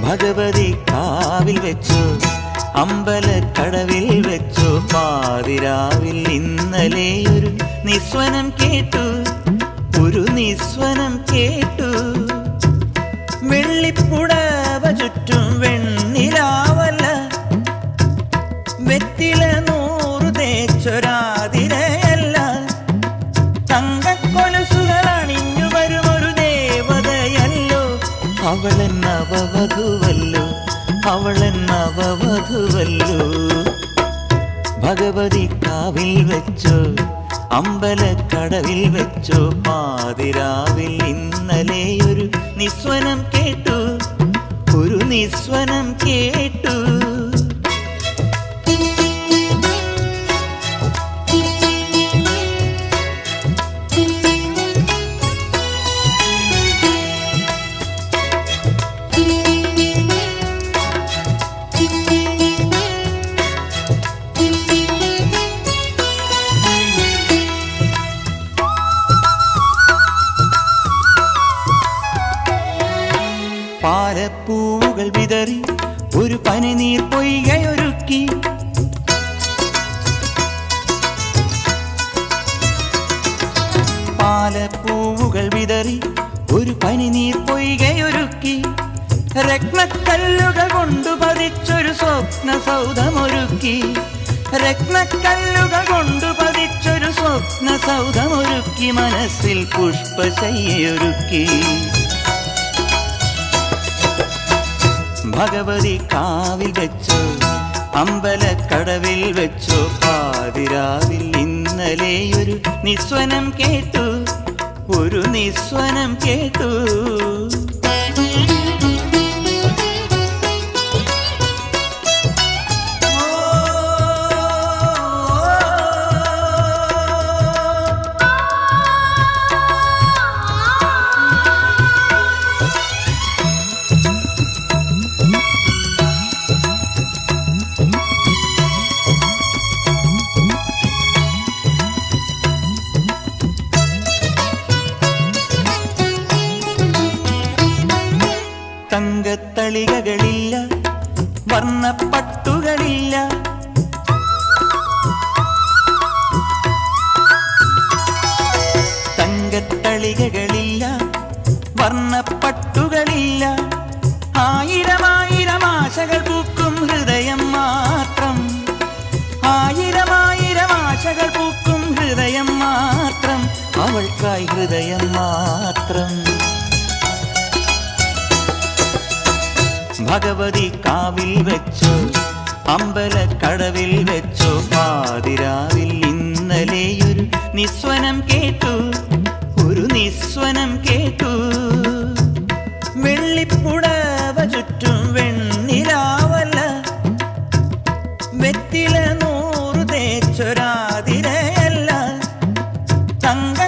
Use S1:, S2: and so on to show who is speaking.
S1: ഭഗവതി കാവിൽ വെച്ചു അമ്പലക്കടവിൽ വെച്ചു പാതിരാവിൽ ഇന്നലെ ഒരു നിസ്വനം കേട്ടു, ഒരു നിസ്വനം കേട്ടു. വെള്ളിപ്പുടവ ചുറ്റും വെണ്ണിലാവല്ല, വെറ്റില 100 തേച്ചൊരാതിരയല്ല, തങ്കക്കൊലുസുകൾ അണിഞ്ഞു വരുമൊരു ദേവതയല്ലോ. അവളൻ നവവധുവല്ലോ, അവളൻ നവവധുവല്ലോ. ഭഗവതി കാവിൽ വെച്ചോ അമ്പലക്കടവിൽ വെച്ചോ പാതിരാവിൽ ഇന്നലെ ഒരു നിസ്വനം കേട്ടു, ഒരു നിസ്വനം കേട്ടു. പാലപ്പൂവുകൾ വിതറി ഒരു പനിനീർ പൊയ്കയൊരുക്കി, പാലപ്പൂവുകൾ വിതറി ഒരു പനിനീർ പൊയ്കയൊരുക്കി, രത്നക്കല്ലുകൾ കൊണ്ടു പതിച്ചൊരു സ്വപ്ന സൗധമൊരുക്കി, രത്നക്കല്ലുകൾ കൊണ്ടു പതിച്ചൊരു സ്വപ്ന സൗധമൊരുക്കി, മനസ്സിൽ പുഷ്പശയ്യൊരുക്കി. ഭഗവതി കാവിൽ വെച്ചോ അമ്പലക്കടവിൽ വെച്ചോ പാതിരാവിൽ ഇന്നലെ ഒരു നിസ്വനം കേട്ടു, ഒരു നിസ്വനം കേട്ടു. തങ്കത്തളികകളില്ല, വർണ്ണപ്പട്ടുകളില്ല, തങ്കത്തളികകളില്ല, വർണ്ണപ്പട്ടുകളില്ല, ആയിരമായിരം ആശകൾ പൂക്കും ഹൃദയം മാത്രം, ആയിരമായിരം ആശകൾ പൂക്കും ഹൃദയം മാത്രം, അവൾക്കായി ഹൃദയം മാത്രം. ഭഗവതി കാവിൽ വെച്ചോ അമ്പലക്കടവിൽ വെച്ചോ പാതിരാവിൽ ഇന്നലെ ഒരു നിസ്വനം കേട്ടു, ഒരു നിസ്വനം കേട്ടു. വെള്ളിപ്പുടവ ചുറ്റും വെണ്ണിലാവല്ല, വെറ്റില 100 തേച്ചൊരാതിരയല്ല, തങ്ക